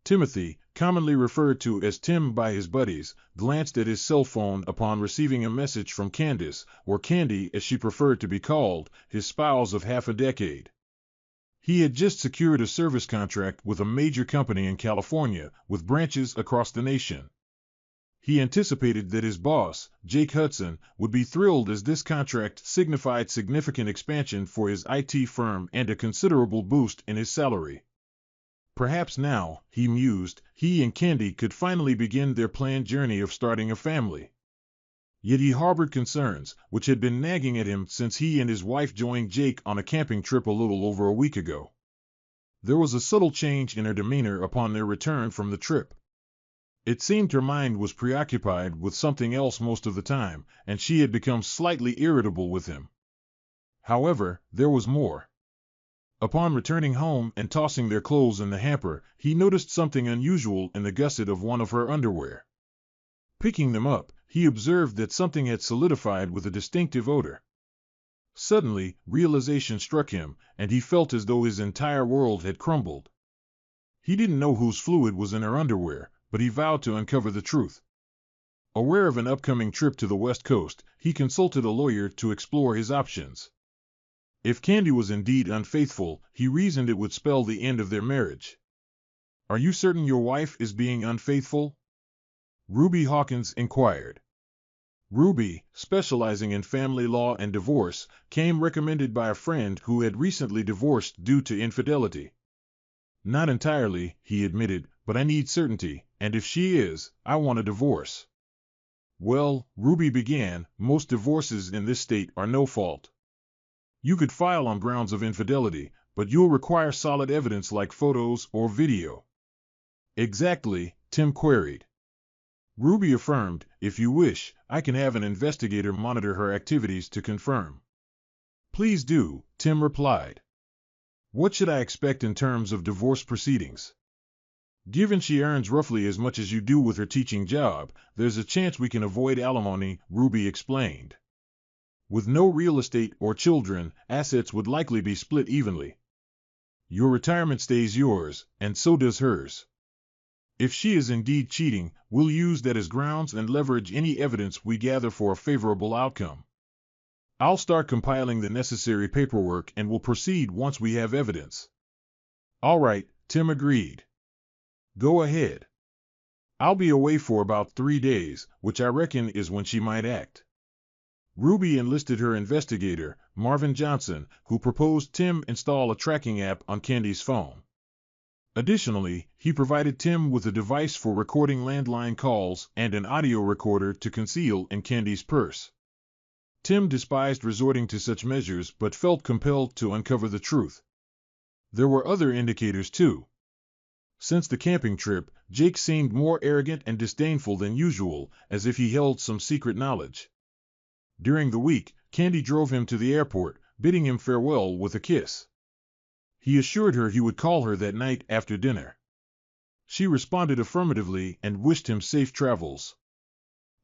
Timothy, commonly referred to as Tim by his buddies, glanced at his cell phone upon receiving a message from Candice, or Candy as she preferred to be called, his spouse of half a decade. He had just secured a service contract with a major company in California, with branches across the nation. He anticipated that his boss, Jake Hudson, would be thrilled as this contract signified significant expansion for his IT firm and a considerable boost in his salary. Perhaps now, he mused, he and Candy could finally begin their planned journey of starting a family. Yet he harbored concerns, which had been nagging at him since he and his wife joined Jake on a camping trip a little over a week ago. There was a subtle change in her demeanor upon their return from the trip. It seemed her mind was preoccupied with something else most of the time, and she had become slightly irritable with him. However, there was more. Upon returning home and tossing their clothes in the hamper, he noticed something unusual in the gusset of one of her underwear. Picking them up, he observed that something had solidified with a distinctive odor. Suddenly, realization struck him, and he felt as though his entire world had crumbled. He didn't know whose fluid was in her underwear, but he vowed to uncover the truth. Aware of an upcoming trip to the West Coast, he consulted a lawyer to explore his options. If Candy was indeed unfaithful, he reasoned it would spell the end of their marriage. "Are you certain your wife is being unfaithful?" Ruby Hawkins inquired. Ruby, specializing in family law and divorce, came recommended by a friend who had recently divorced due to infidelity. "Not entirely," he admitted, "but I need certainty, and if she is, I want a divorce." "Well," Ruby began, "most divorces in this state are no fault. You could file on grounds of infidelity, but you'll require solid evidence like photos or video." "Exactly," Tim queried. Ruby affirmed, "If you wish, I can have an investigator monitor her activities to confirm." "Please do," Tim replied. "What should I expect in terms of divorce proceedings?" "Given she earns roughly as much as you do with her teaching job, there's a chance we can avoid alimony," Ruby explained. "With no real estate or children, assets would likely be split evenly. Your retirement stays yours, and so does hers. If she is indeed cheating, we'll use that as grounds and leverage any evidence we gather for a favorable outcome. I'll start compiling the necessary paperwork and we'll proceed once we have evidence." "All right," Tim agreed. "Go ahead. I'll be away for about 3 days, which I reckon is when she might act." Ruby enlisted her investigator, Marvin Johnson, who proposed Tim install a tracking app on Candy's phone. Additionally, he provided Tim with a device for recording landline calls and an audio recorder to conceal in Candy's purse. Tim despised resorting to such measures but felt compelled to uncover the truth. There were other indicators too. Since the camping trip, Jake seemed more arrogant and disdainful than usual, as if he held some secret knowledge. During the week, Candy drove him to the airport, bidding him farewell with a kiss. He assured her he would call her that night after dinner. She responded affirmatively and wished him safe travels.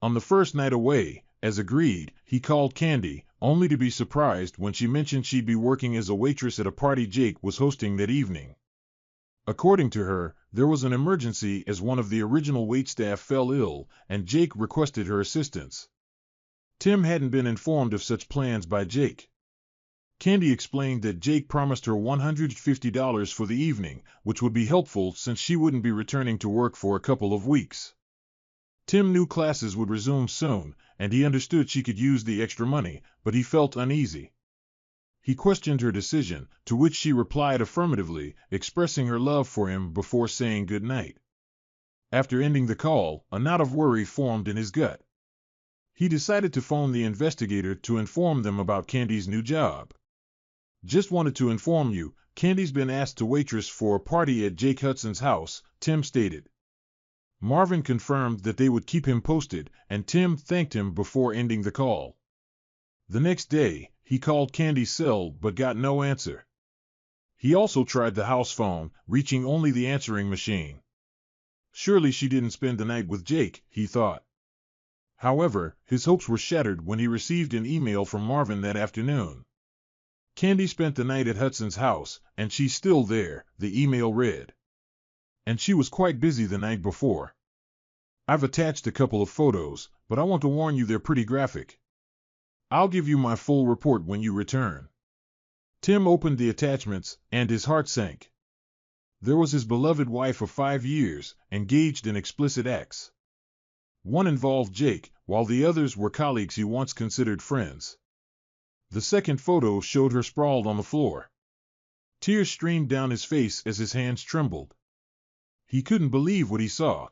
On the first night away, as agreed, he called Candy, only to be surprised when she mentioned she'd be working as a waitress at a party Jake was hosting that evening. According to her, there was an emergency as one of the original waitstaff fell ill, and Jake requested her assistance. Tim hadn't been informed of such plans by Jake. Candy explained that Jake promised her $150 for the evening, which would be helpful since she wouldn't be returning to work for a couple of weeks. Tim knew classes would resume soon, and he understood she could use the extra money, but he felt uneasy. He questioned her decision, to which she replied affirmatively, expressing her love for him before saying good night. After ending the call, a knot of worry formed in his gut. He decided to phone the investigator to inform them about Candy's new job. "Just wanted to inform you, Candy's been asked to waitress for a party at Jake Hudson's house," Tim stated. Marvin confirmed that they would keep him posted, and Tim thanked him before ending the call. The next day, he called Candy's cell but got no answer. He also tried the house phone, reaching only the answering machine. Surely she didn't spend the night with Jake, he thought. However, his hopes were shattered when he received an email from Marvin that afternoon. "Candy spent the night at Hudson's house, and she's still there," the email read. and she was quite busy the night before. I've attached a couple of photos, but I want to warn you they're pretty graphic. I'll give you my full report when you return." Tim opened the attachments, and his heart sank. There was his beloved wife of 5 years, engaged in explicit acts. One involved Jake, while the others were colleagues he once considered friends. The second photo showed her sprawled on the floor. Tears streamed down his face as his hands trembled. He couldn't believe what he saw.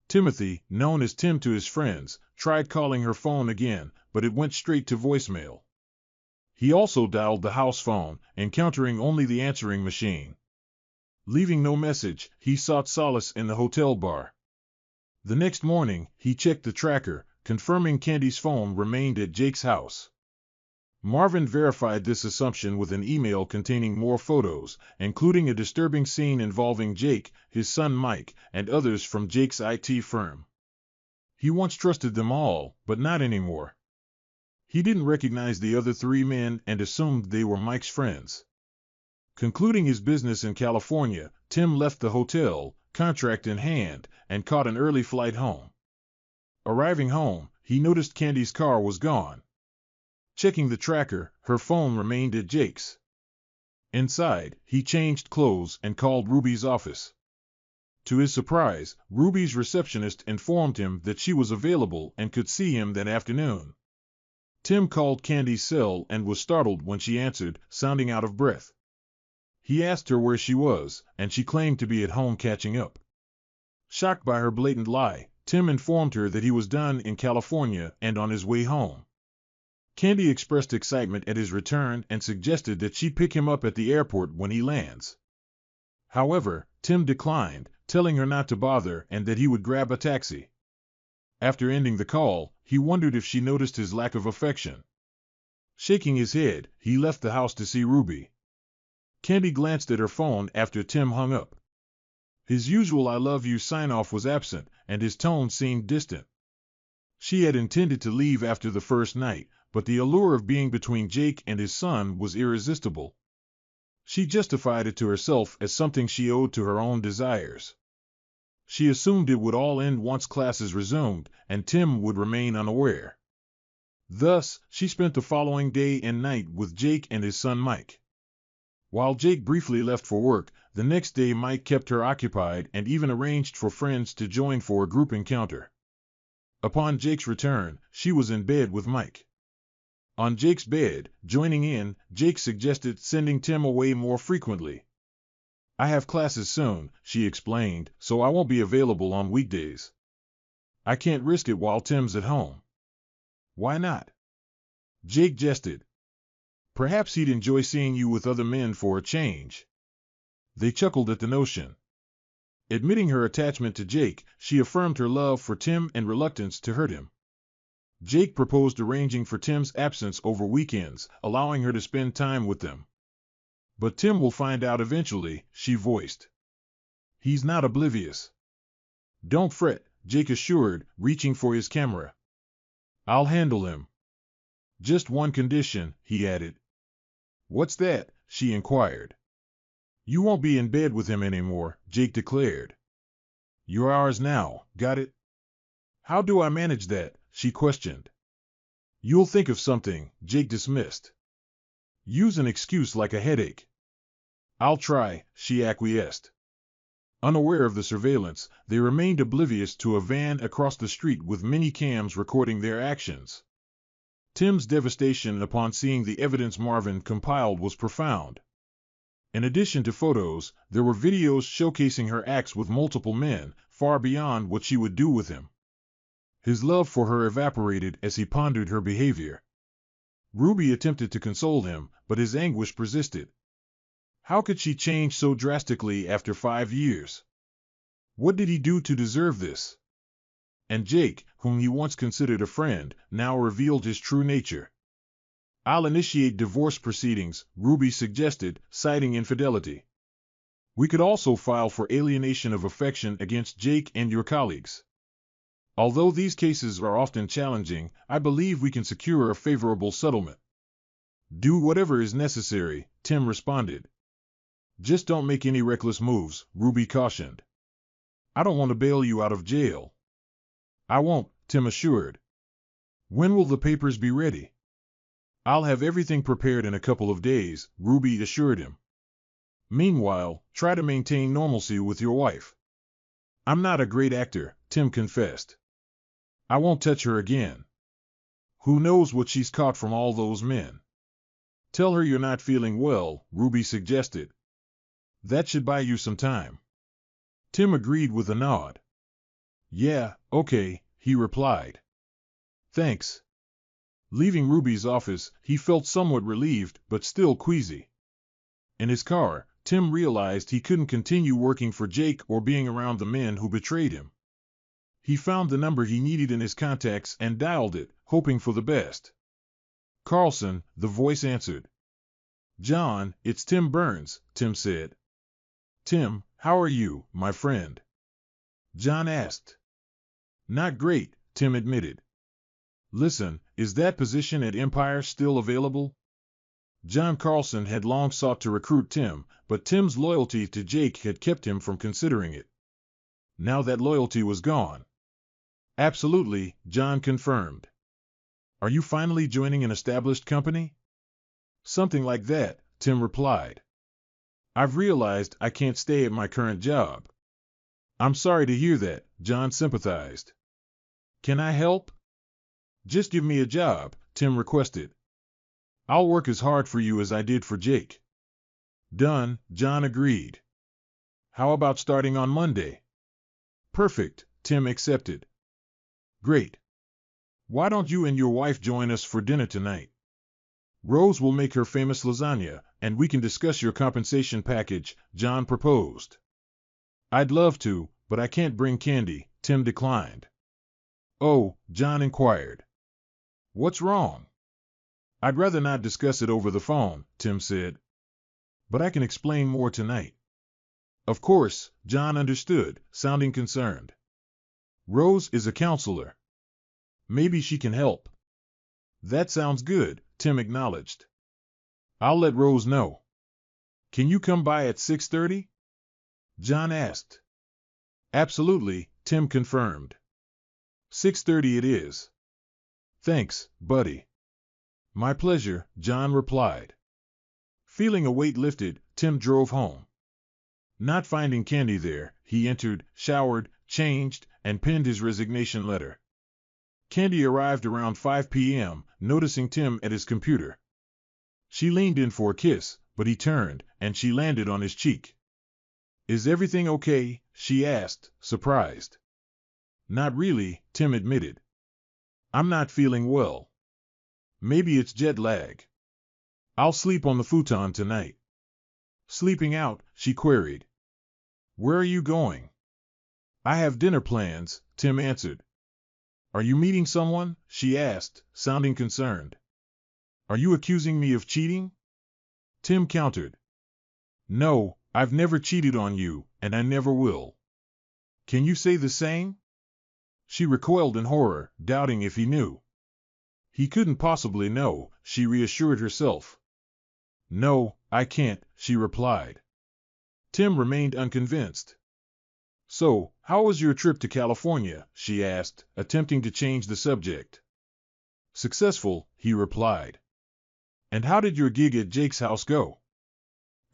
Timothy, known as Tim to his friends, tried calling her phone again, but it went straight to voicemail. He also dialed the house phone, encountering only the answering machine. Leaving no message, he sought solace in the hotel bar. The next morning, he checked the tracker, confirming Candy's phone remained at Jake's house. Marvin verified this assumption with an email containing more photos, including a disturbing scene involving Jake, his son Mike, and others from Jake's IT firm. He once trusted them all, but not anymore. He didn't recognize the other 3 men and assumed they were Mike's friends. Concluding his business in California, Tim left the hotel, contract in hand, and caught an early flight home. Arriving home, he noticed Candy's car was gone. Checking the tracker, her phone remained at Jake's. Inside, he changed clothes and called Ruby's office. To his surprise, Ruby's receptionist informed him that she was available and could see him that afternoon. Tim called Candy's cell and was startled when she answered, sounding out of breath. He asked her where she was, and she claimed to be at home catching up. Shocked by her blatant lie, Tim informed her that he was done in California and on his way home. Candy expressed excitement at his return and suggested that she pick him up at the airport when he lands. However, Tim declined, telling her not to bother and that he would grab a taxi. After ending the call, he wondered if she noticed his lack of affection. Shaking his head, he left the house to see Ruby. Candy glanced at her phone after Tim hung up. His usual "I love you" sign-off was absent, and his tone seemed distant. She had intended to leave after the first night, but the allure of being between Jake and his son was irresistible. She justified it to herself as something she owed to her own desires. She assumed it would all end once classes resumed, and Tim would remain unaware. Thus, she spent the following day and night with Jake and his son Mike. While Jake briefly left for work, the next day Mike kept her occupied and even arranged for friends to join for a group encounter. Upon Jake's return, she was in bed with Mike. On Jake's bed, joining in, Jake suggested sending Tim away more frequently. "I have classes soon," she explained, "so I won't be available on weekdays. I can't risk it while Tim's at home." "Why not?" Jake jested. "Perhaps he'd enjoy seeing you with other men for a change." They chuckled at the notion. Admitting her attachment to Jake, she affirmed her love for Tim and reluctance to hurt him. Jake proposed arranging for Tim's absence over weekends, allowing her to spend time with them. "But Tim will find out eventually," she voiced. "He's not oblivious." "Don't fret," Jake assured, reaching for his camera. "I'll handle him." "Just one condition," he added. "What's that?" she inquired. "You won't be in bed with him anymore," Jake declared. "You're ours now, got it?" "How do I manage that?" she questioned. "You'll think of something," Jake dismissed. "Use an excuse like a headache." "I'll try," she acquiesced. Unaware of the surveillance, they remained oblivious to a van across the street with many cams recording their actions. Tim's devastation upon seeing the evidence Marvin compiled was profound. In addition to photos, there were videos showcasing her acts with multiple men, far beyond what she would do with him. His love for her evaporated as he pondered her behavior. Ruby attempted to console him, but his anguish persisted. How could she change so drastically after 5 years? What did he do to deserve this? And Jake, whom he once considered a friend, now revealed his true nature. "I'll initiate divorce proceedings," Ruby suggested, citing infidelity. "We could also file for alienation of affection against Jake and your colleagues. Although these cases are often challenging, I believe we can secure a favorable settlement." "Do whatever is necessary," Tim responded. "Just don't make any reckless moves," Ruby cautioned. I don't want to bail you out of jail. I won't, Tim assured. When will the papers be ready? I'll have everything prepared in a couple of days, Ruby assured him. Meanwhile, try to maintain normalcy with your wife. I'm not a great actor, Tim confessed. I won't touch her again. Who knows what she's caught from all those men? Tell her you're not feeling well, Ruby suggested. That should buy you some time. Tim agreed with a nod. Yeah, okay, he replied. Thanks. Leaving Ruby's office, he felt somewhat relieved, but still queasy. In his car, Tim realized he couldn't continue working for Jake or being around the men who betrayed him. He found the number he needed in his contacts and dialed it, hoping for the best. Carlson, the voice answered. John, it's Tim Burns, Tim said. Tim, how are you, my friend? John asked. Not great, Tim admitted. Listen, is that position at Empire still available? John Carlson had long sought to recruit Tim, but Tim's loyalty to Jake had kept him from considering it. Now that loyalty was gone. Absolutely, John confirmed. Are you finally joining an established company? Something like that, Tim replied. I've realized I can't stay at my current job. I'm sorry to hear that, John sympathized. Can I help? Just give me a job, Tim requested. I'll work as hard for you as I did for Jake. Done, John agreed. How about starting on Monday? Perfect, Tim accepted. Great. Why don't you and your wife join us for dinner tonight? Rose will make her famous lasagna, and we can discuss your compensation package, John proposed. I'd love to, but I can't bring candy, Tim declined. Oh, John inquired. What's wrong? I'd rather not discuss it over the phone, Tim said. But I can explain more tonight. Of course, John understood, sounding concerned. Rose is a counselor. Maybe she can help. That sounds good, Tim acknowledged. I'll let Rose know. Can you come by at 6:30? John asked. Absolutely, Tim confirmed. 6:30 it is. Thanks, buddy. My pleasure, John replied. Feeling a weight lifted, Tim drove home. Not finding Candy there, he entered, showered, changed, and penned his resignation letter. Candy arrived around 5 p.m., noticing Tim at his computer. She leaned in for a kiss, but he turned, and she landed on his cheek. Is everything okay? She asked, surprised. Not really, Tim admitted. I'm not feeling well. Maybe it's jet lag. I'll sleep on the futon tonight. Sleeping out? She queried. Where are you going? I have dinner plans, Tim answered. Are you meeting someone? She asked, sounding concerned. Are you accusing me of cheating? Tim countered. No, I've never cheated on you, and I never will. Can you say the same? She recoiled in horror, doubting if he knew. He couldn't possibly know, she reassured herself. No, I can't, she replied. Tim remained unconvinced. So, how was your trip to California? She asked, attempting to change the subject. Successful, he replied. And how did your gig at Jake's house go?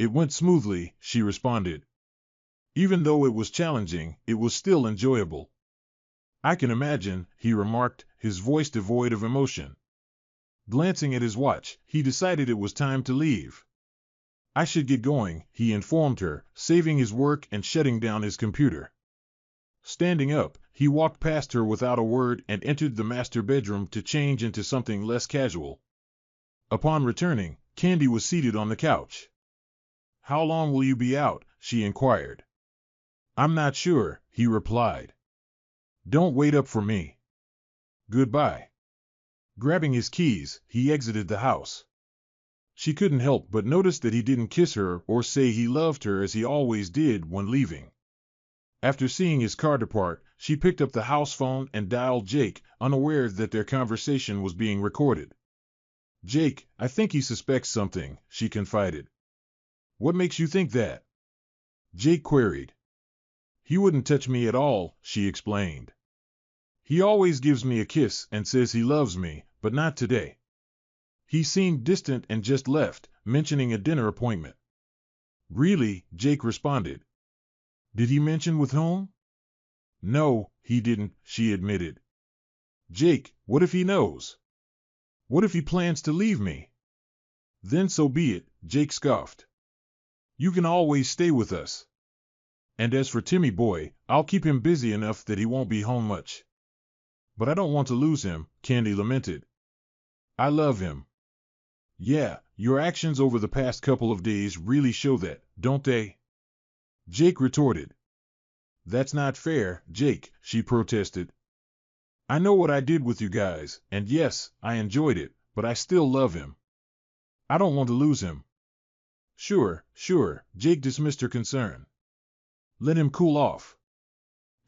It went smoothly, she responded. Even though it was challenging, it was still enjoyable. I can imagine, he remarked, his voice devoid of emotion. Glancing at his watch, he decided it was time to leave. I should get going, he informed her, saving his work and shutting down his computer. Standing up, he walked past her without a word and entered the master bedroom to change into something less casual. Upon returning, Candy was seated on the couch. How long will you be out? She inquired. I'm not sure, he replied. Don't wait up for me. Goodbye. Grabbing his keys, he exited the house. She couldn't help but notice that he didn't kiss her or say he loved her as he always did when leaving. After seeing his car depart, she picked up the house phone and dialed Jake, unaware that their conversation was being recorded. Jake, I think he suspects something, she confided. What makes you think that? Jake queried. He wouldn't touch me at all, she explained. He always gives me a kiss and says he loves me, but not today. He seemed distant and just left, mentioning a dinner appointment. Really? Jake responded. Did he mention with whom? No, he didn't, she admitted. Jake, what if he knows? What if he plans to leave me? Then so be it, Jake scoffed. You can always stay with us. And as for Timmy boy, I'll keep him busy enough that he won't be home much. But I don't want to lose him, Candy lamented. I love him. Yeah, your actions over the past couple of days really show that, don't they? Jake retorted. That's not fair, Jake, she protested. I know what I did with you guys, and yes, I enjoyed it, but I still love him. I don't want to lose him. Sure, Jake dismissed her concern. Let him cool off.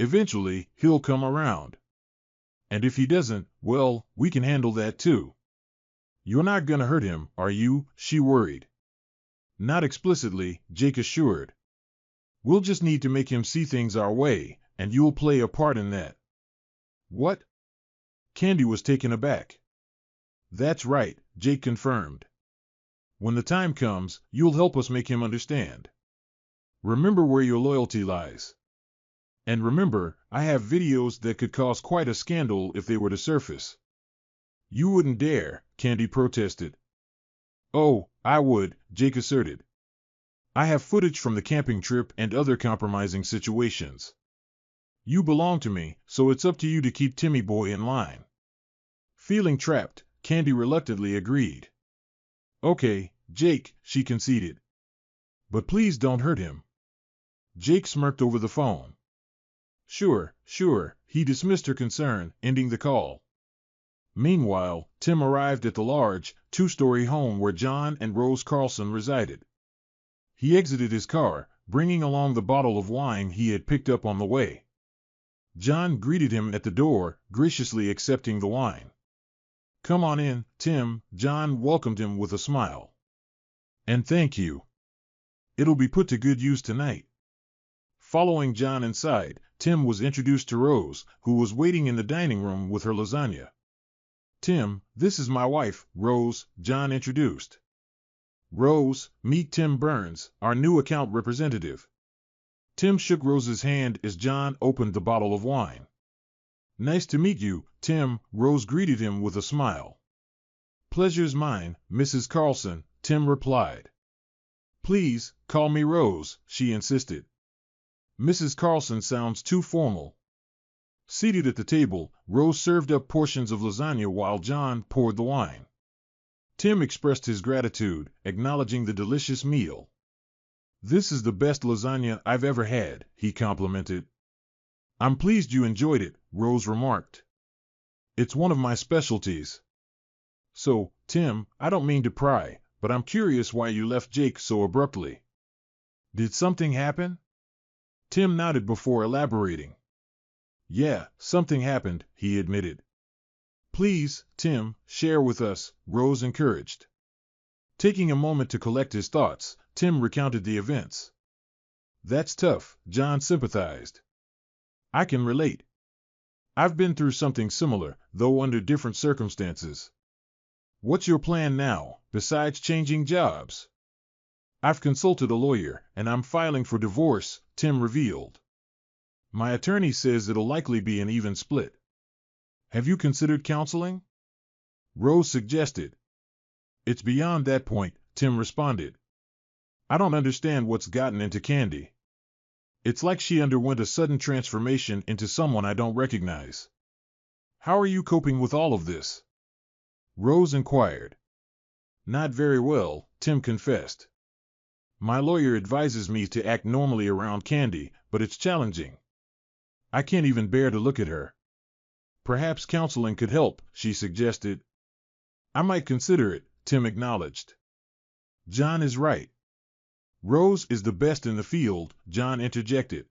Eventually, he'll come around. And if he doesn't, well, we can handle that too. You're not gonna hurt him, are you? She worried. Not explicitly, Jake assured. We'll just need to make him see things our way, and you'll play a part in that. What? Candy was taken aback. That's right, Jake confirmed. When the time comes, you'll help us make him understand. Remember where your loyalty lies. And remember, I have videos that could cause quite a scandal if they were to surface. You wouldn't dare, Candy protested. Oh, I would, Jake asserted. I have footage from the camping trip and other compromising situations. You belong to me, so it's up to you to keep Timmy boy in line. Feeling trapped, Candy reluctantly agreed. Okay, Jake, she conceded. But please don't hurt him. Jake smirked over the phone. Sure, he dismissed her concern, ending the call. Meanwhile, Tim arrived at the large, two-story home where John and Rose Carlson resided. He exited his car, bringing along the bottle of wine he had picked up on the way. John greeted him at the door, graciously accepting the wine. Come on in, Tim, John welcomed him with a smile. And thank you. It'll be put to good use tonight. Following John inside, Tim was introduced to Rose, who was waiting in the dining room with her lasagna. Tim, this is my wife, Rose, John introduced. Rose, meet Tim Burns, our new account representative. Tim shook Rose's hand as John opened the bottle of wine. Nice to meet you, Tim, Rose greeted him with a smile. Pleasure's mine, Mrs. Carlson, Tim replied. Please, call me Rose, she insisted. Mrs. Carlson sounds too formal. Seated at the table, Rose served up portions of lasagna while John poured the wine. Tim expressed his gratitude, acknowledging the delicious meal. This is the best lasagna I've ever had, he complimented. I'm pleased you enjoyed it, Rose remarked. It's one of my specialties. So, Tim, I don't mean to pry, but I'm curious why you left Jake so abruptly. Did something happen? Tim nodded before elaborating. Yeah, something happened, he admitted. Please, Tim, share with us, Rose encouraged. Taking a moment to collect his thoughts, Tim recounted the events. That's tough, John sympathized. I can relate. I've been through something similar, though under different circumstances. What's your plan now, besides changing jobs? I've consulted a lawyer, and I'm filing for divorce, Tim revealed. My attorney says it'll likely be an even split. Have you considered counseling? Rose suggested. It's beyond that point, Tim responded. I don't understand what's gotten into Candy. It's like she underwent a sudden transformation into someone I don't recognize. How are you coping with all of this? Rose inquired. Not very well, Tim confessed. My lawyer advises me to act normally around Candy, but it's challenging. I can't even bear to look at her. Perhaps counseling could help, she suggested. I might consider it, Tim acknowledged. John is right. Rose is the best in the field, John interjected.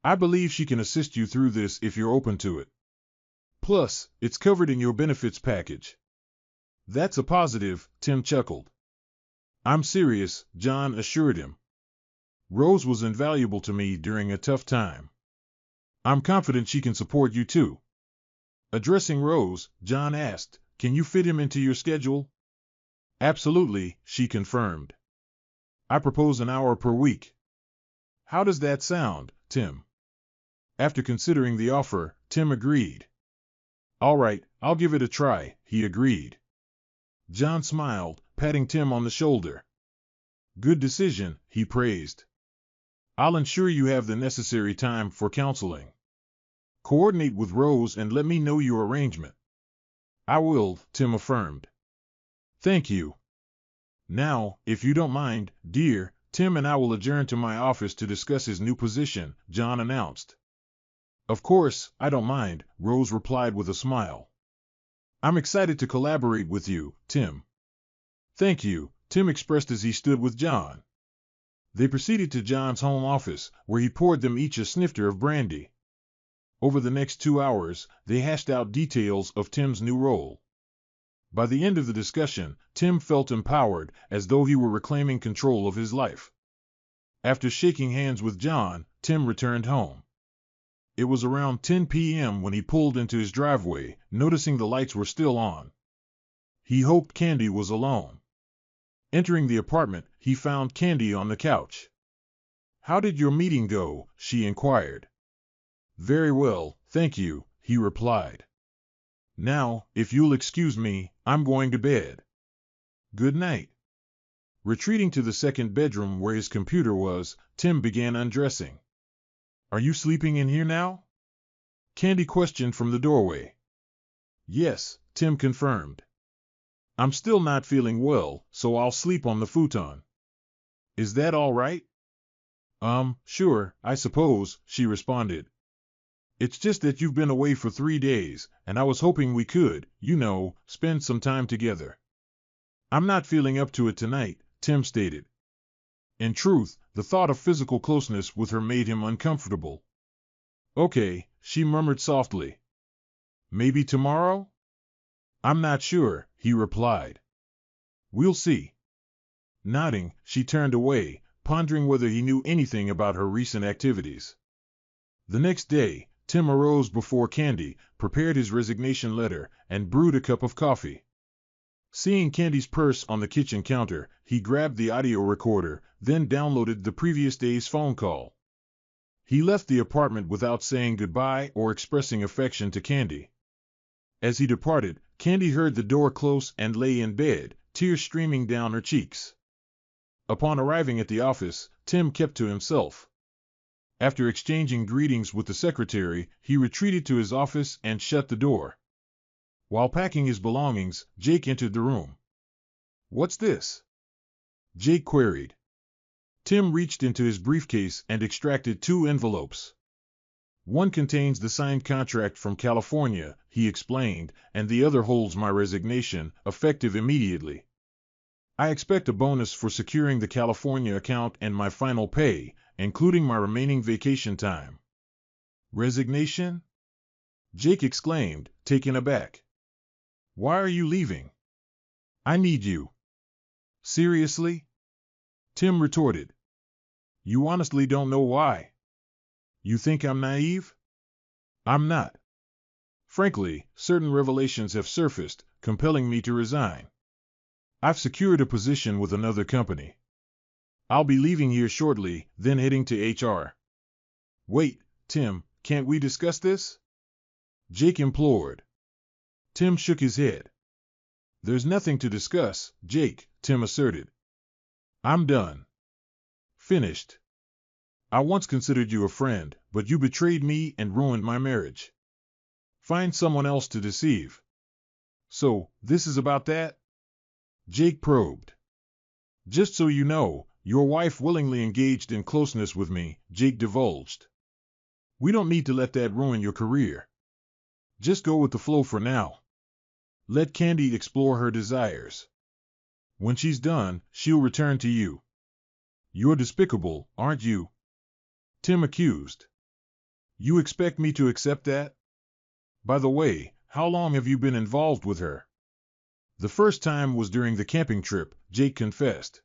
I believe she can assist you through this if you're open to it. Plus, it's covered in your benefits package. That's a positive, Tim chuckled. I'm serious, John assured him. Rose was invaluable to me during a tough time. I'm confident she can support you too. Addressing Rose, John asked, "Can you fit him into your schedule?" "Absolutely," she confirmed. "I propose an hour per week." "How does that sound, Tim?" After considering the offer, Tim agreed. "All right, I'll give it a try," he agreed. John smiled, patting Tim on the shoulder. "Good decision," he praised. "I'll ensure you have the necessary time for counseling. Coordinate with Rose and let me know your arrangement." "I will," Tim affirmed. "Thank you. Now, if you don't mind, dear, Tim and I will adjourn to my office to discuss his new position," John announced. "Of course, I don't mind," Rose replied with a smile. "I'm excited to collaborate with you, Tim." "Thank you," Tim expressed as he stood with John. They proceeded to John's home office, where he poured them each a snifter of brandy. Over the next 2 hours, they hashed out details of Tim's new role. By the end of the discussion, Tim felt empowered, as though he were reclaiming control of his life. After shaking hands with John, Tim returned home. It was around 10 p.m. when he pulled into his driveway, noticing the lights were still on. He hoped Candy was alone. Entering the apartment, he found Candy on the couch. "How did your meeting go?" she inquired. "Very well, thank you," he replied. "Now, if you'll excuse me, I'm going to bed. Good night." Retreating to the second bedroom where his computer was, Tim began undressing. "Are you sleeping in here now?" Candy questioned from the doorway. "Yes," Tim confirmed. "I'm still not feeling well, so I'll sleep on the futon." "Is that all right?" Sure, I suppose," she responded. "It's just that you've been away for 3 days, and I was hoping we could, spend some time together." "I'm not feeling up to it tonight," Tim stated. In truth, the thought of physical closeness with her made him uncomfortable. "Okay," she murmured softly. "Maybe tomorrow?" "I'm not sure," he replied. "We'll see." Nodding, she turned away, pondering whether he knew anything about her recent activities. The next day, Tim arose before Candy, prepared his resignation letter, and brewed a cup of coffee. Seeing Candy's purse on the kitchen counter, he grabbed the audio recorder, then downloaded the previous day's phone call. He left the apartment without saying goodbye or expressing affection to Candy. As he departed, Candy heard the door close and lay in bed, tears streaming down her cheeks. Upon arriving at the office, Tim kept to himself. After exchanging greetings with the secretary, he retreated to his office and shut the door. While packing his belongings, Jake entered the room. "What's this?" Jake queried. Tim reached into his briefcase and extracted 2 envelopes. "One contains the signed contract from California," he explained, "and the other holds my resignation, effective immediately. I expect a bonus for securing the California account and my final pay, including my remaining vacation time." "Resignation?" Jake exclaimed, taken aback. "Why are you leaving?" "I need you." "Seriously?" Tim retorted. "You honestly don't know why? You think I'm naive?" "I'm not. Frankly, certain revelations have surfaced, compelling me to resign. I've secured a position with another company. I'll be leaving here shortly, then heading to HR." "Wait, Tim, can't we discuss this?" Jake implored. Tim shook his head. "There's nothing to discuss, Jake," Tim asserted. "I'm done. Finished. I once considered you a friend, but you betrayed me and ruined my marriage. Find someone else to deceive." "So, this is about that?" Jake probed. "Just so you know, your wife willingly engaged in closeness with me," Jake divulged. "We don't need to let that ruin your career. Just go with the flow for now. Let Candy explore her desires. When she's done, she'll return to you." "You're despicable, aren't you?" Tim accused. "You expect me to accept that? By the way, how long have you been involved with her?" "The first time was during the camping trip," Jake confessed.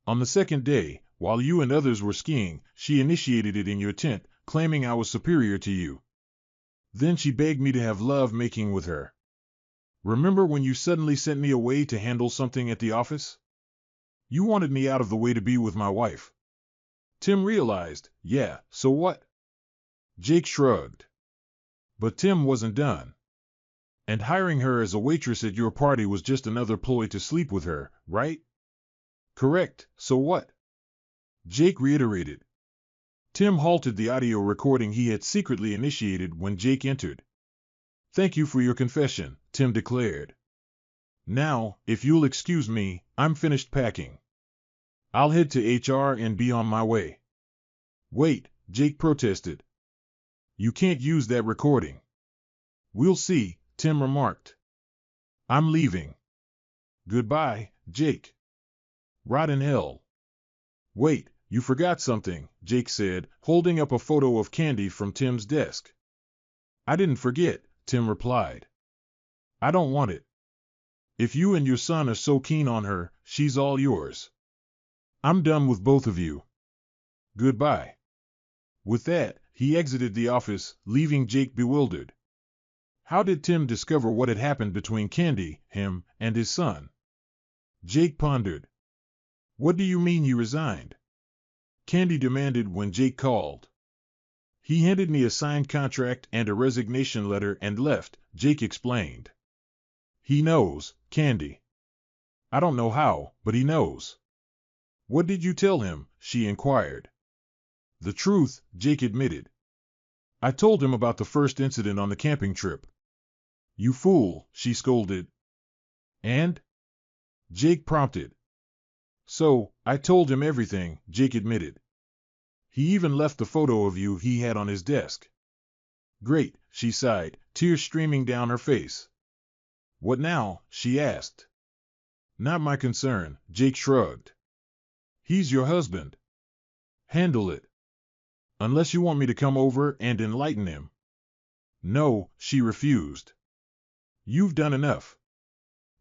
"On the second day, While you and others were skiing, she initiated it in your tent, claiming I was superior to you. Then she begged me to have love-making with her. Remember when you suddenly sent me away to handle something at the office? You wanted me out of the way to be with my wife. Tim realized, yeah, so what? Jake shrugged. But Tim wasn't done. And hiring her as a waitress at your party was just another ploy to sleep with her, right? Correct, so what? Jake reiterated. Tim halted the audio recording he had secretly initiated when Jake entered. Thank you for your confession, Tim declared. Now, if you'll excuse me, I'm finished packing. I'll head to HR and be on my way. Wait, Jake protested. You can't use that recording. We'll see, Tim remarked. I'm leaving. Goodbye, Jake. Rot in hell. Wait, you forgot something, Jake said, holding up a photo of Candy from Tim's desk. I didn't forget, Tim replied. I don't want it. If you and your son are so keen on her, she's all yours. I'm done with both of you. Goodbye. With that, he exited the office, leaving Jake bewildered. How did Tim discover what had happened between Candy, him, and his son? Jake pondered. What do you mean you resigned? Candy demanded when Jake called. He handed me a signed contract and a resignation letter and left, Jake explained. He knows, Candy. I don't know how, but he knows. What did you tell him? She inquired. The truth, Jake admitted. I told him about the first incident on the camping trip. You fool, she scolded. And? Jake prompted. So, I told him everything, Jake admitted. He even left the photo of you he had on his desk. Great, she sighed, tears streaming down her face. What now? She asked. Not my concern, Jake shrugged. He's your husband. Handle it. Unless you want me to come over and enlighten him. No, she refused. You've done enough.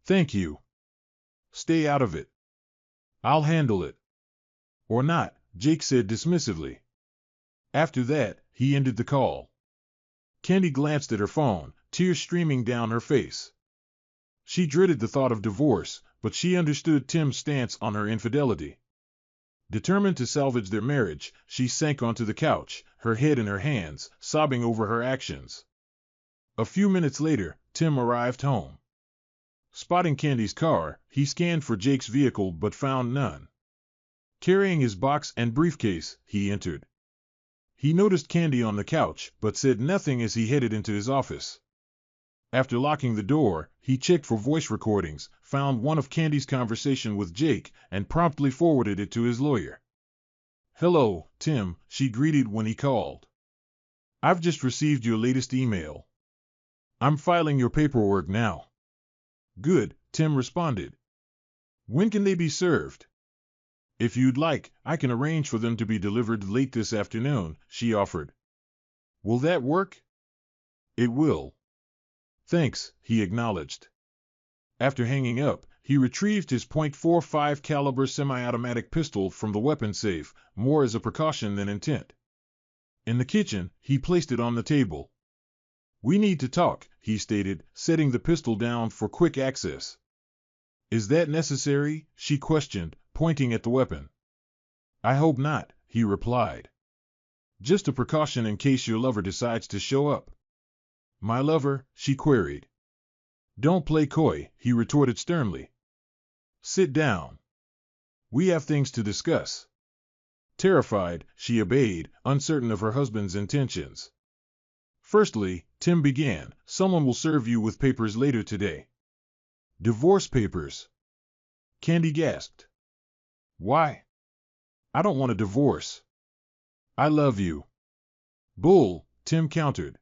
Thank you. Stay out of it. I'll handle it. Or not, Jake said dismissively. After that, he ended the call. Candy glanced at her phone, tears streaming down her face. She dreaded the thought of divorce, but she understood Tim's stance on her infidelity. Determined to salvage their marriage, she sank onto the couch, her head in her hands, sobbing over her actions. A few minutes later, Tim arrived home. Spotting Candy's car, he scanned for Jake's vehicle but found none. Carrying his box and briefcase, he entered. He noticed Candy on the couch, but said nothing as he headed into his office. After locking the door, he checked for voice recordings, found one of Candy's conversation with Jake, and promptly forwarded it to his lawyer. Hello, Tim, she greeted when he called. I've just received your latest email. I'm filing your paperwork now. Good, Tim responded. When can they be served? If you'd like, I can arrange for them to be delivered late this afternoon, she offered. Will that work? It will. Thanks, he acknowledged. After hanging up, he retrieved his .45 caliber semi-automatic pistol from the weapons safe, more as a precaution than intent. In the kitchen, he placed it on the table. We need to talk, he stated, setting the pistol down for quick access. Is that necessary? She questioned, pointing at the weapon. I hope not, he replied. Just a precaution in case your lover decides to show up. My lover? She queried. Don't play coy, he retorted sternly. Sit down. We have things to discuss. Terrified, she obeyed, uncertain of her husband's intentions. Firstly, Tim began, someone will serve you with papers later today. Divorce papers. Candy gasped. Why? I don't want a divorce. I love you. Bull, Tim countered.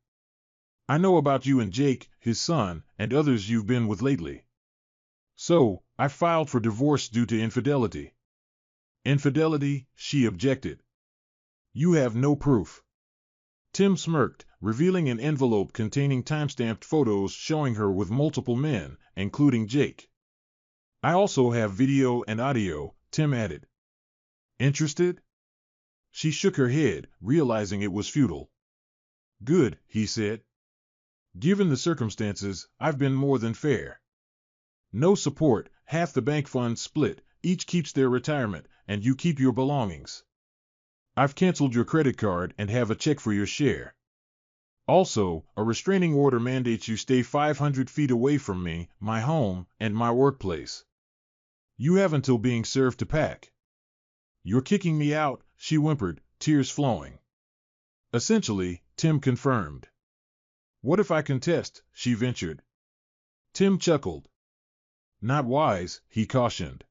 I know about you and Jake, his son, and others you've been with lately. So, I filed for divorce due to infidelity. Infidelity? She objected. You have no proof. Tim smirked, revealing an envelope containing time-stamped photos showing her with multiple men, including Jake. I also have video and audio, Tim added. Interested? She shook her head, realizing it was futile. Good, he said. Given the circumstances, I've been more than fair. No support, half the bank funds split, each keeps their retirement, and you keep your belongings. I've canceled your credit card and have a check for your share. Also, a restraining order mandates you stay 500 feet away from me, my home, and my workplace. You have until being served to pack. You're kicking me out, she whimpered, tears flowing. Essentially, Tim confirmed. What if I contest, she ventured. Tim chuckled. Not wise, he cautioned.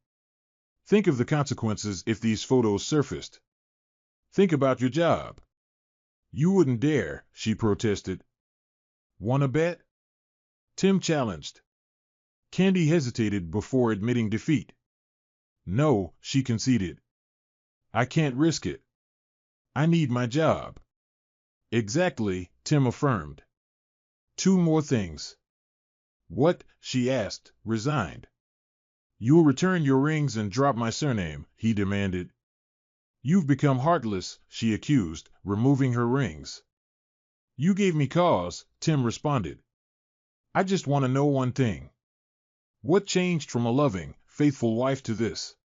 Think of the consequences if these photos surfaced. Think about your job. You wouldn't dare, she protested. Wanna bet? Tim challenged. Candy hesitated before admitting defeat. No, she conceded. I can't risk it. I need my job. Exactly, Tim affirmed. 2 more things. What? She asked, resigned. You'll return your rings and drop my surname, he demanded. You've become heartless, she accused, removing her rings. You gave me cause, Tim responded. I just want to know one thing. What changed from a loving, faithful wife to this?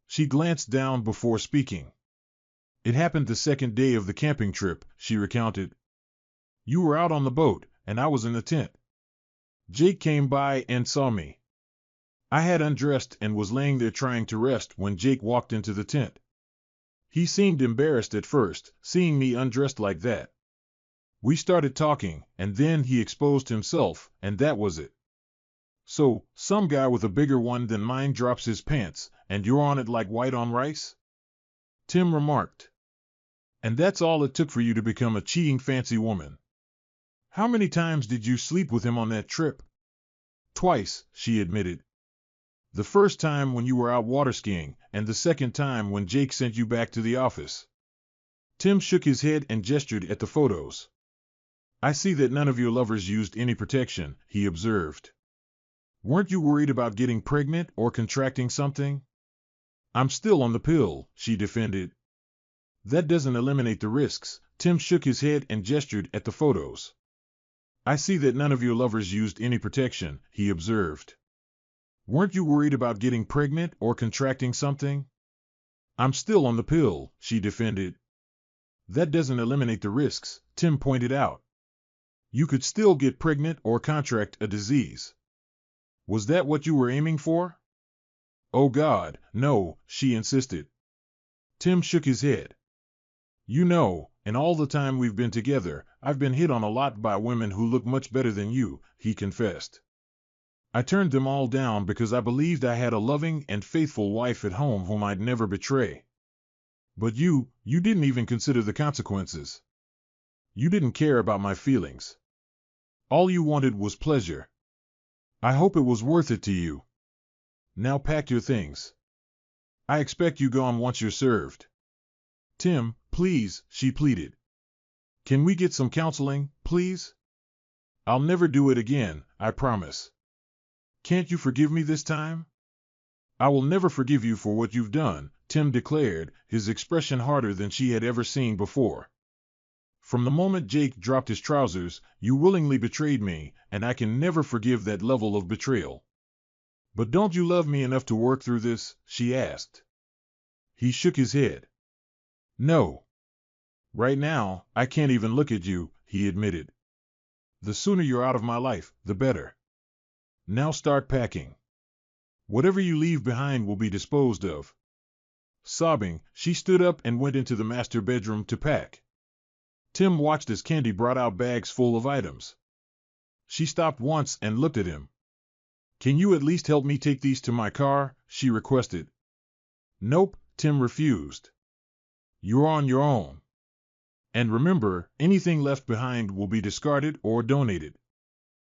She glanced down before speaking. It happened the second day of the camping trip, she recounted. You were out on the boat, and I was in the tent. Jake came by and saw me. I had undressed and was laying there trying to rest when Jake walked into the tent. He seemed embarrassed at first, seeing me undressed like that. We started talking, and then he exposed himself, and that was it. So, some guy with a bigger one than mine drops his pants, and you're on it like white on rice? Tim remarked. And that's all it took for you to become a cheating fancy woman. How many times did you sleep with him on that trip? Twice, she admitted. The first time when you were out water skiing, and the second time when Jake sent you back to the office. Tim shook his head and gestured at the photos. I see that none of your lovers used any protection, he observed. Weren't you worried about getting pregnant or contracting something? I'm still on the pill, she defended. That doesn't eliminate the risks, Tim shook his head and gestured at the photos. I see that none of your lovers used any protection, he observed. Weren't you worried about getting pregnant or contracting something? I'm still on the pill, she defended. That doesn't eliminate the risks, Tim pointed out. You could still get pregnant or contract a disease. Was that what you were aiming for? Oh God, no, she insisted. Tim shook his head. You know, in all the time we've been together, I've been hit on a lot by women who look much better than you, he confessed. I turned them all down because I believed I had a loving and faithful wife at home whom I'd never betray. But you didn't even consider the consequences. You didn't care about my feelings. All you wanted was pleasure. I hope it was worth it to you. Now pack your things. I expect you gone once you're served. Tim, please, she pleaded. Can we get some counseling, please? I'll never do it again, I promise. Can't you forgive me this time? I will never forgive you for what you've done, Tim declared, his expression harder than she had ever seen before. From the moment Jake dropped his trousers, you willingly betrayed me, and I can never forgive that level of betrayal. But don't you love me enough to work through this? She asked. He shook his head. No. Right now, I can't even look at you, he admitted. The sooner you're out of my life, the better. Now start packing. Whatever you leave behind will be disposed of. Sobbing, she stood up and went into the master bedroom to pack. Tim watched as Candy brought out bags full of items. She stopped once and looked at him. Can you at least help me take these to my car? She requested. Nope, Tim refused. You're on your own. And remember, anything left behind will be discarded or donated.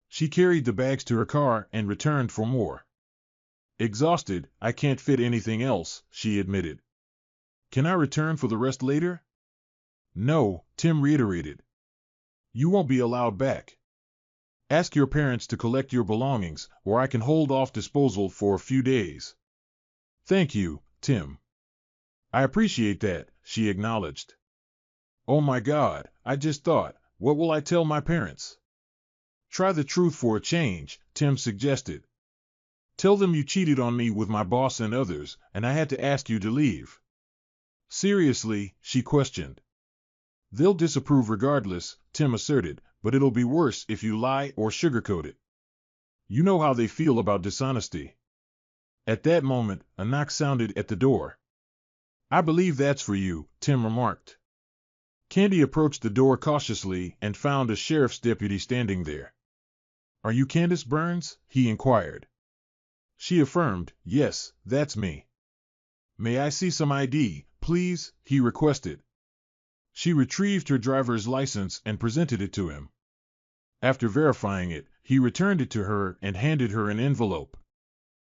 She carried the bags to her car and returned for more. Exhausted, I can't fit anything else, she admitted. Can I return for the rest later? No, Tim reiterated. You won't be allowed back. Ask your parents to collect your belongings, or I can hold off disposal for a few days. Thank you, Tim. I appreciate that, she acknowledged. Oh my God, I just thought, what will I tell my parents? Try the truth for a change, Tim suggested. Tell them you cheated on me with my boss and others, and I had to ask you to leave. Seriously, she questioned. They'll disapprove regardless, Tim asserted, but it'll be worse if you lie or sugarcoat it. You know how they feel about dishonesty. At that moment, a knock sounded at the door. I believe that's for you, Tim remarked. Candy approached the door cautiously and found a sheriff's deputy standing there. Are you Candace Burns? He inquired. She affirmed, yes, that's me. May I see some ID, please? He requested. She retrieved her driver's license and presented it to him. After verifying it, he returned it to her and handed her an envelope.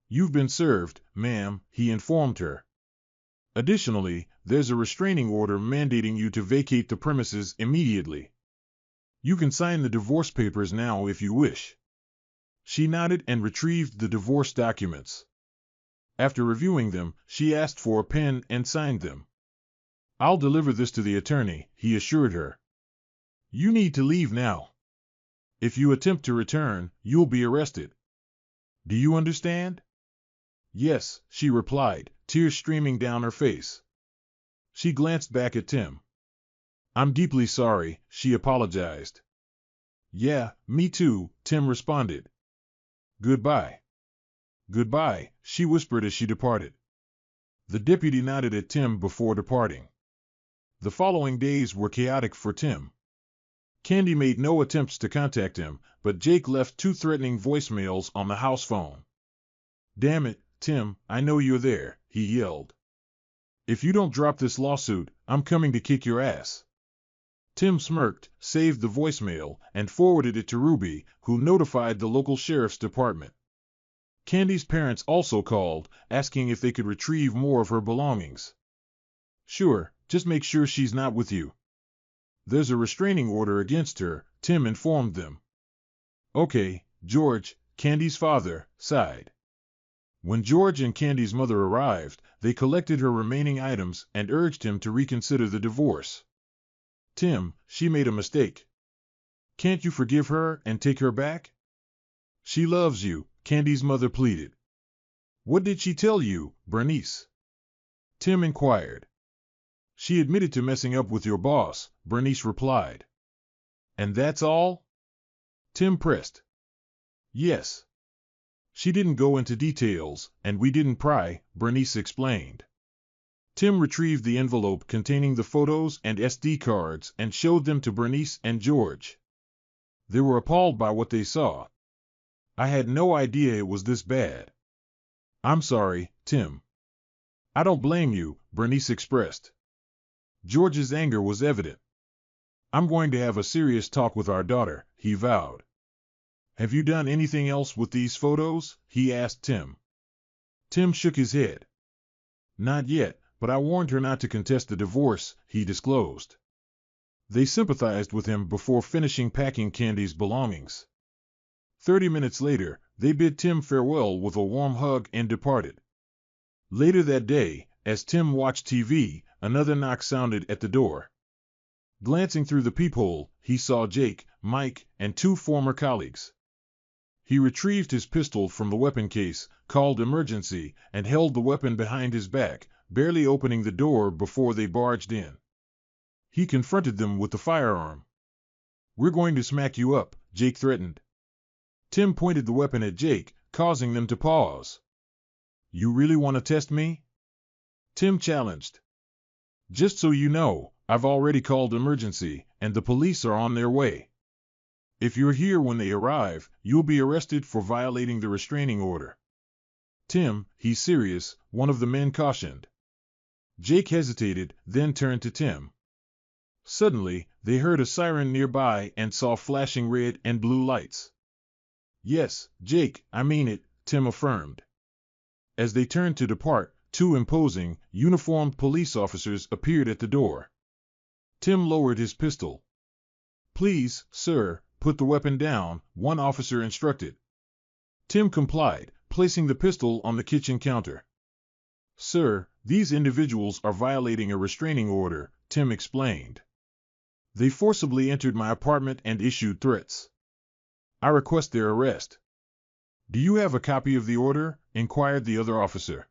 You've been served, ma'am, he informed her. Additionally, there's a restraining order mandating you to vacate the premises immediately. You can sign the divorce papers now if you wish. She nodded and retrieved the divorce documents. After reviewing them, she asked for a pen and signed them. I'll deliver this to the attorney, he assured her. You need to leave now. If you attempt to return, you'll be arrested. Do you understand? Yes, she replied, tears streaming down her face. She glanced back at Tim. I'm deeply sorry, she apologized. Yeah, me too, Tim responded. Goodbye. Goodbye, she whispered as she departed. The deputy nodded at Tim before departing. The following days were chaotic for Tim. Candy made no attempts to contact him, but Jake left 2 threatening voicemails on the house phone. Damn it, Tim, I know you're there, he yelled. If you don't drop this lawsuit, I'm coming to kick your ass. Tim smirked, saved the voicemail, and forwarded it to Ruby, who notified the local sheriff's department. Candy's parents also called, asking if they could retrieve more of her belongings. Sure, just make sure she's not with you. There's a restraining order against her, Tim informed them. Okay, George, Candy's father, sighed. When George and Candy's mother arrived, they collected her remaining items and urged him to reconsider the divorce. Tim, she made a mistake. Can't you forgive her and take her back? She loves you, Candy's mother pleaded. What did she tell you, Bernice? Tim inquired. She admitted to messing up with your boss, Bernice replied. And that's all? Tim pressed. Yes. She didn't go into details, and we didn't pry, Bernice explained. Tim retrieved the envelope containing the photos and SD cards and showed them to Bernice and George. They were appalled by what they saw. I had no idea it was this bad. I'm sorry, Tim. I don't blame you, Bernice expressed. George's anger was evident. I'm going to have a serious talk with our daughter, he vowed. Have you done anything else with these photos? He asked Tim. Tim shook his head. Not yet, but I warned her not to contest the divorce, he disclosed. They sympathized with him before finishing packing Candy's belongings. 30 minutes later, they bid Tim farewell with a warm hug and departed. Later that day, as Tim watched TV, another knock sounded at the door. Glancing through the peephole, he saw Jake, Mike, and 2 former colleagues. He retrieved his pistol from the weapon case, called emergency, and held the weapon behind his back, barely opening the door before they barged in. He confronted them with the firearm. We're going to smack you up, Jake threatened. Tim pointed the weapon at Jake, causing them to pause. You really want to test me? Tim challenged. Just so you know, I've already called emergency, and the police are on their way. If you're here when they arrive, you'll be arrested for violating the restraining order. Tim, he's serious, one of the men cautioned. Jake hesitated, then turned to Tim. Suddenly, they heard a siren nearby and saw flashing red and blue lights. Yes, Jake, I mean it, Tim affirmed. As they turned to depart, 2 imposing, uniformed police officers appeared at the door. Tim lowered his pistol. Please, sir, put the weapon down, one officer instructed. Tim complied, placing the pistol on the kitchen counter. Sir, These individuals are violating a restraining order, Tim explained. They forcibly entered my apartment and issued threats. I request their arrest. Do you have a copy of the order? Inquired the other officer.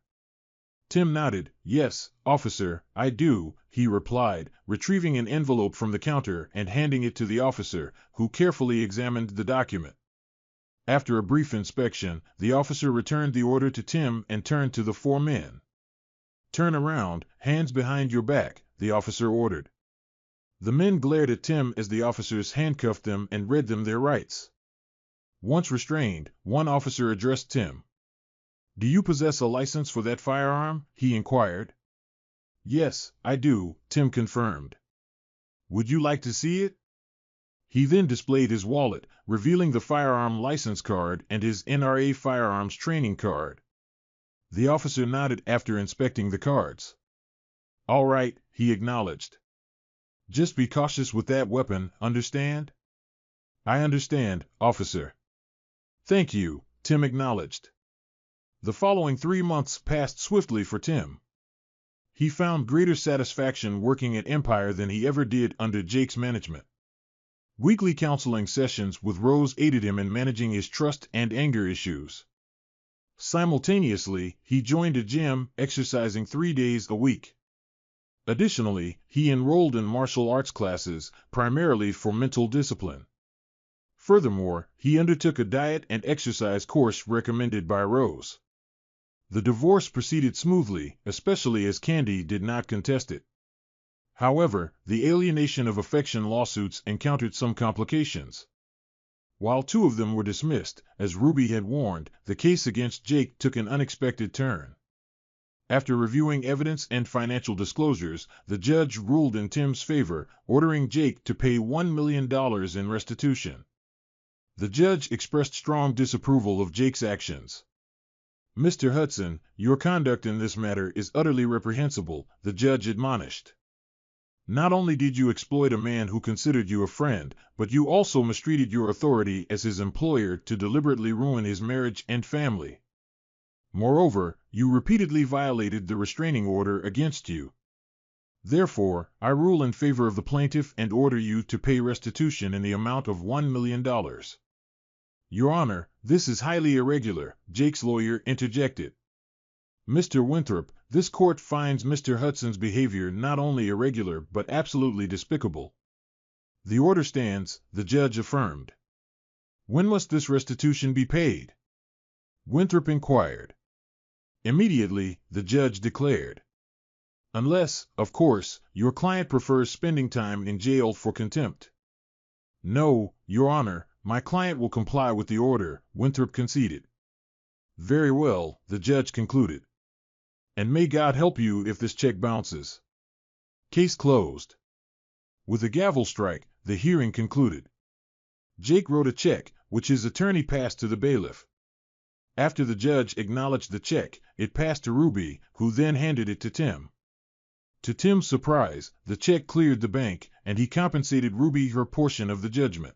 Tim nodded. Yes, officer, I do, he replied, retrieving an envelope from the counter and handing it to the officer, who carefully examined the document. After a brief inspection, the officer returned the order to Tim and turned to the four men. Turn around, hands behind your back, the officer ordered. The men glared at Tim as the officers handcuffed them and read them their rights. Once restrained, one officer addressed Tim. Do you possess a license for that firearm? He inquired. Yes, I do, Tim confirmed. Would you like to see it? He then displayed his wallet, revealing the firearm license card and his NRA firearms training card. The officer nodded after inspecting the cards. All right, he acknowledged. Just be cautious with that weapon, understand? I understand, officer. Thank you, Tim acknowledged. The following 3 months passed swiftly for Tim. He found greater satisfaction working at Empire than he ever did under Jake's management. Weekly counseling sessions with Rose aided him in managing his trust and anger issues. Simultaneously, he joined a gym, exercising 3 days a week. Additionally, he enrolled in martial arts classes, primarily for mental discipline. Furthermore, he undertook a diet and exercise course recommended by Rose. The divorce proceeded smoothly, especially as Candy did not contest it. However, the alienation of affection lawsuits encountered some complications. While 2 of them were dismissed, as Ruby had warned, the case against Jake took an unexpected turn. After reviewing evidence and financial disclosures, the judge ruled in Tim's favor, ordering Jake to pay $1 million in restitution. The judge expressed strong disapproval of Jake's actions. Mr. Hudson, your conduct in this matter is utterly reprehensible, the judge admonished. Not only did you exploit a man who considered you a friend, but you also mistreated your authority as his employer to deliberately ruin his marriage and family. Moreover, you repeatedly violated the restraining order against you. Therefore, I rule in favor of the plaintiff and order you to pay restitution in the amount of $1 million. Your Honor, this is highly irregular, Jake's lawyer interjected. Mr. Winthrop, this court finds Mr. Hudson's behavior not only irregular but absolutely despicable. The order stands, the judge affirmed. When must this restitution be paid? Winthrop inquired. Immediately, the judge declared. Unless, of course, your client prefers spending time in jail for contempt. No, Your Honor, my client will comply with the order, Winthrop conceded. Very well, the judge concluded. And may God help you if this check bounces. Case closed. With a gavel strike, the hearing concluded. Jake wrote a check, which his attorney passed to the bailiff. After the judge acknowledged the check, it passed to Ruby, who then handed it to Tim. To Tim's surprise, the check cleared the bank, and he compensated Ruby her portion of the judgment.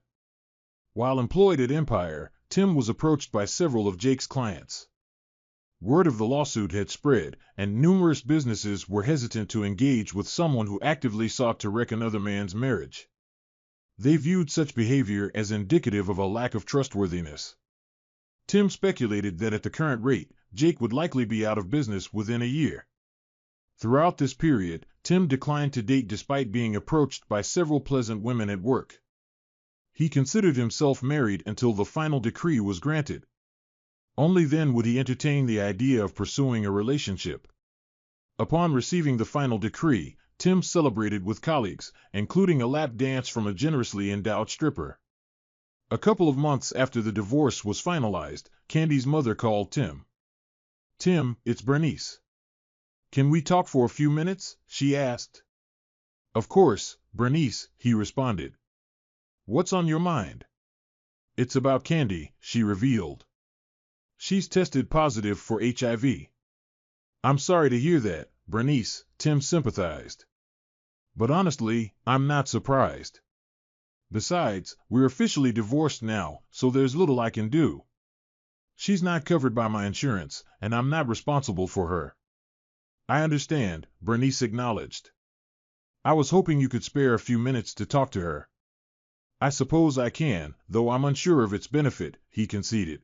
While employed at Empire, Tim was approached by several of Jake's clients. Word of the lawsuit had spread, and numerous businesses were hesitant to engage with someone who actively sought to wreck another man's marriage. They viewed such behavior as indicative of a lack of trustworthiness. Tim speculated that at the current rate, Jake would likely be out of business within a year. Throughout this period, Tim declined to date despite being approached by several pleasant women at work. He considered himself married until the final decree was granted. Only then would he entertain the idea of pursuing a relationship. Upon receiving the final decree, Tim celebrated with colleagues, including a lap dance from a generously endowed stripper. A couple of months after the divorce was finalized, Candy's mother called Tim. Tim, it's Bernice. Can we talk for a few minutes? She asked. Of course, Bernice, he responded. What's on your mind? It's about Candy, she revealed. She's tested positive for HIV. I'm sorry to hear that, Bernice, Tim sympathized. But honestly, I'm not surprised. Besides, we're officially divorced now, so there's little I can do. She's not covered by my insurance, and I'm not responsible for her. I understand, Bernice acknowledged. I was hoping you could spare a few minutes to talk to her. I suppose I can, though I'm unsure of its benefit, he conceded.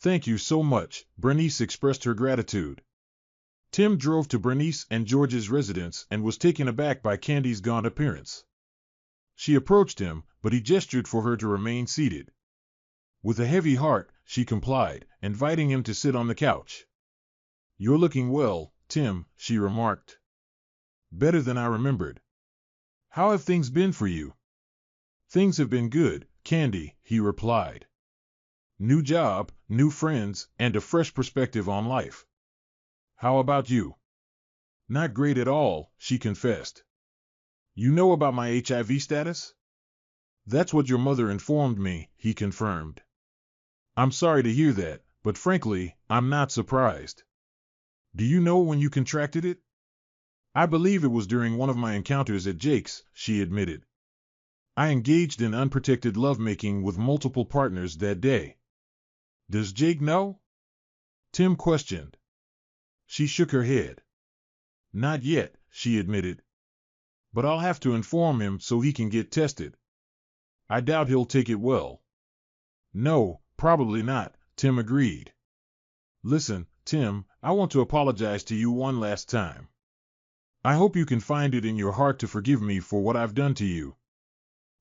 Thank you so much, Bernice expressed her gratitude. Tim drove to Bernice and George's residence and was taken aback by Candy's gaunt appearance. She approached him, but he gestured for her to remain seated. With a heavy heart, she complied, inviting him to sit on the couch. You're looking well, Tim, she remarked. Better than I remembered. How have things been for you? Things have been good, Candy, he replied. New job, new friends, and a fresh perspective on life. How about you? Not great at all, she confessed. You know about my HIV status? That's what your mother informed me, he confirmed. I'm sorry to hear that, but frankly, I'm not surprised. Do you know when you contracted it? I believe it was during one of my encounters at Jake's, she admitted. I engaged in unprotected lovemaking with multiple partners that day. Does Jake know? Tim questioned. She shook her head. Not yet, she admitted. But I'll have to inform him so he can get tested. I doubt he'll take it well. No, probably not, Tim agreed. Listen, Tim, I want to apologize to you one last time. I hope you can find it in your heart to forgive me for what I've done to you.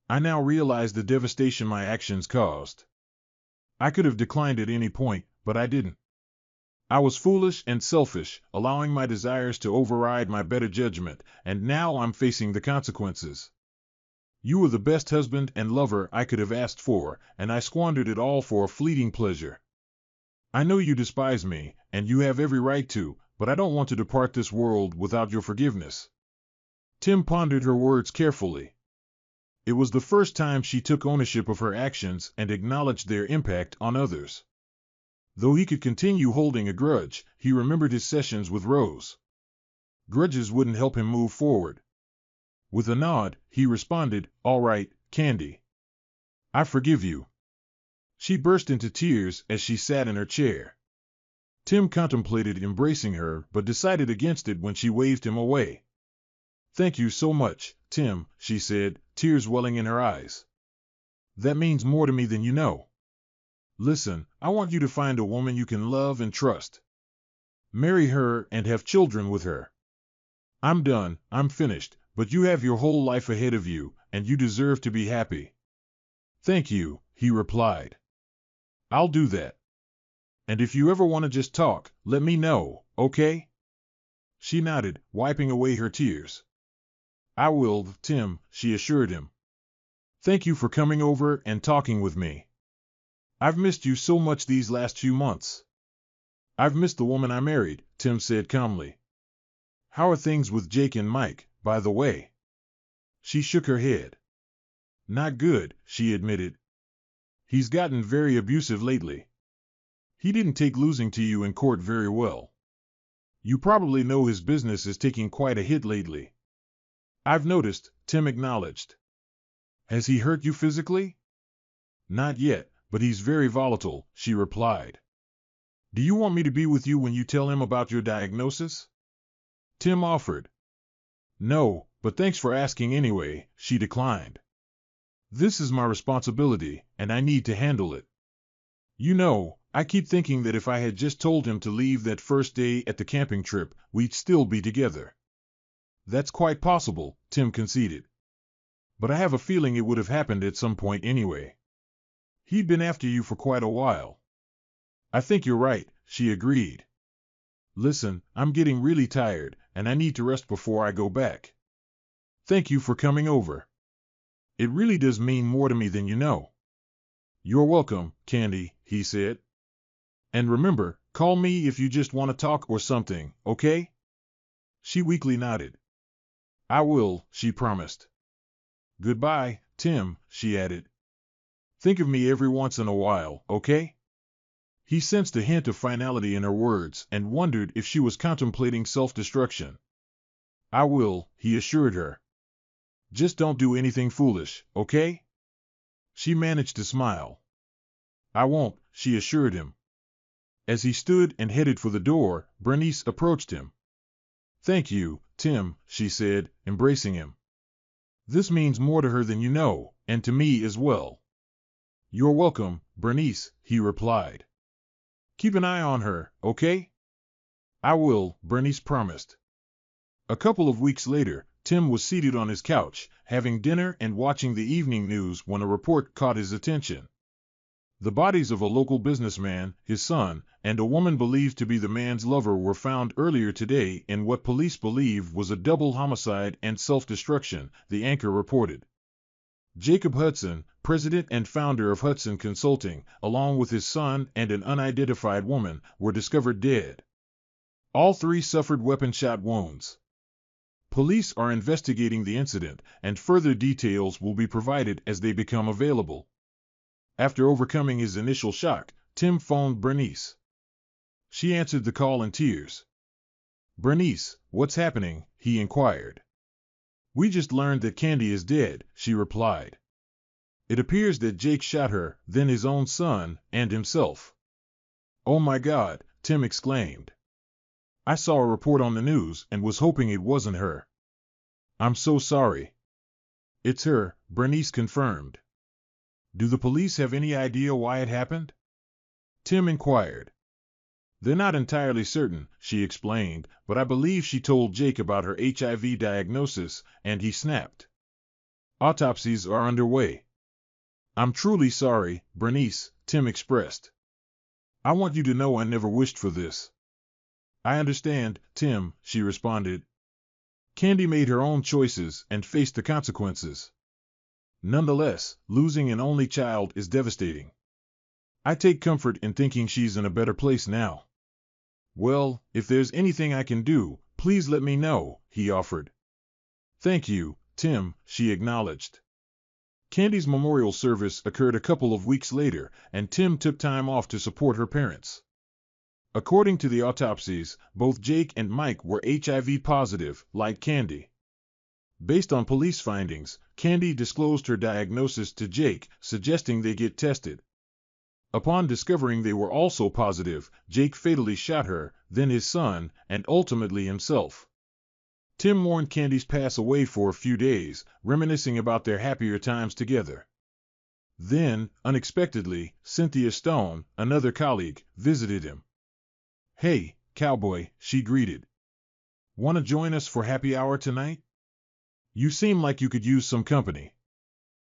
I now realize the devastation my actions caused. I could have declined at any point, but I didn't. I was foolish and selfish, allowing my desires to override my better judgment, and now I'm facing the consequences. You were the best husband and lover I could have asked for, and I squandered it all for a fleeting pleasure. I know you despise me, and you have every right to, but I don't want to depart this world without your forgiveness. Tim pondered her words carefully. It was the first time she took ownership of her actions and acknowledged their impact on others. Though he could continue holding a grudge, he remembered his sessions with Rose. Grudges wouldn't help him move forward. With a nod, he responded, All right, Candy. I forgive you. She burst into tears as she sat in her chair. Tim contemplated embracing her but decided against it when she waved him away. Thank you so much, Tim, she said, tears welling in her eyes. That means more to me than you know. Listen, I want you to find a woman you can love and trust. Marry her and have children with her. I'm done, I'm finished, but you have your whole life ahead of you, and you deserve to be happy. Thank you, he replied. I'll do that. And if you ever want to just talk, let me know, okay? She nodded, wiping away her tears. I will, Tim, she assured him. Thank you for coming over and talking with me. I've missed you so much these last few months. I've missed the woman I married, Tim said calmly. How are things with Jake and Mike, by the way? She shook her head. Not good, she admitted. He's gotten very abusive lately. He didn't take losing to you in court very well. You probably know his business is taking quite a hit lately. I've noticed, Tim acknowledged. Has he hurt you physically? Not yet, but he's very volatile, she replied. Do you want me to be with you when you tell him about your diagnosis? Tim offered. No, but thanks for asking anyway, she declined. This is my responsibility, and I need to handle it. You know, I keep thinking that if I had just told him to leave that first day at the camping trip, we'd still be together. That's quite possible, Tim conceded. But I have a feeling it would have happened at some point anyway. He'd been after you for quite a while. I think you're right, she agreed. Listen, I'm getting really tired, and I need to rest before I go back. Thank you for coming over. It really does mean more to me than you know. You're welcome, Candy, he said. And remember, call me if you just want to talk or something, okay? She weakly nodded. I will, she promised. Goodbye, Tim, she added. Think of me every once in a while, okay? He sensed a hint of finality in her words and wondered if she was contemplating self-destruction. I will, he assured her. Just don't do anything foolish, okay? She managed to smile. I won't, she assured him. As he stood and headed for the door, Bernice approached him. Thank you, Tim, she said, embracing him. This means more to her than you know, and to me as well. You're welcome, Bernice, he replied. Keep an eye on her, okay? I will, Bernice promised. A couple of weeks later, Tim was seated on his couch, having dinner and watching the evening news when a report caught his attention. The bodies of a local businessman, his son, and a woman believed to be the man's lover were found earlier today in what police believe was a double homicide and self-destruction, the anchor reported. Jacob Hudson, president and founder of Hudson Consulting, along with his son and an unidentified woman, were discovered dead. All three suffered weapon-shot wounds. Police are investigating the incident, and further details will be provided as they become available. After overcoming his initial shock, Tim phoned Bernice. She answered the call in tears. Bernice, what's happening? He inquired. We just learned that Candy is dead, she replied. It appears that Jake shot her, then his own son, and himself. Oh my God, Tim exclaimed. I saw a report on the news and was hoping it wasn't her. I'm so sorry. It's her, Bernice confirmed. Do the police have any idea why it happened? Tim inquired. They're not entirely certain, she explained, but I believe she told Jake about her HIV diagnosis, and he snapped. Autopsies are underway. I'm truly sorry, Bernice, Tim expressed. I want you to know I never wished for this. I understand, Tim, she responded. Candy made her own choices and faced the consequences. Nonetheless, losing an only child is devastating. I take comfort in thinking she's in a better place now. Well, if there's anything I can do, please let me know, he offered. Thank you, Tim, she acknowledged. Candy's memorial service occurred a couple of weeks later, and Tim took time off to support her parents. According to the autopsies, both Jake and Mike were HIV positive, like Candy. Based on police findings, Candy disclosed her diagnosis to Jake, suggesting they get tested. Upon discovering they were also positive, Jake fatally shot her, then his son, and ultimately himself. Tim mourned Candy's pass away for a few days, reminiscing about their happier times together. Then, unexpectedly, Cynthia Stone, another colleague, visited him. Hey, cowboy, she greeted. Want to join us for happy hour tonight? You seem like you could use some company.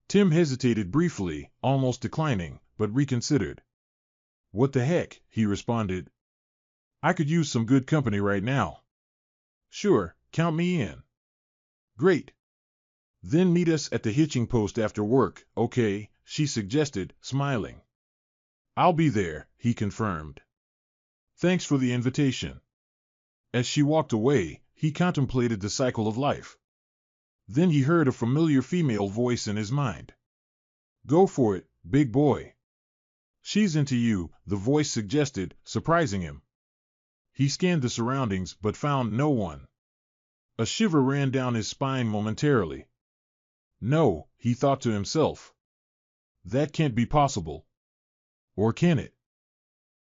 Tim hesitated briefly, almost declining, but reconsidered. What the heck, he responded. I could use some good company right now. Sure, count me in. Great. Then meet us at the hitching post after work, okay, she suggested, smiling. I'll be there, he confirmed. Thanks for the invitation. As she walked away, he contemplated the cycle of life. Then he heard a familiar female voice in his mind. Go for it, big boy. She's into you, the voice suggested, surprising him. He scanned the surroundings but found no one. A shiver ran down his spine momentarily. No, he thought to himself. That can't be possible. Or can it?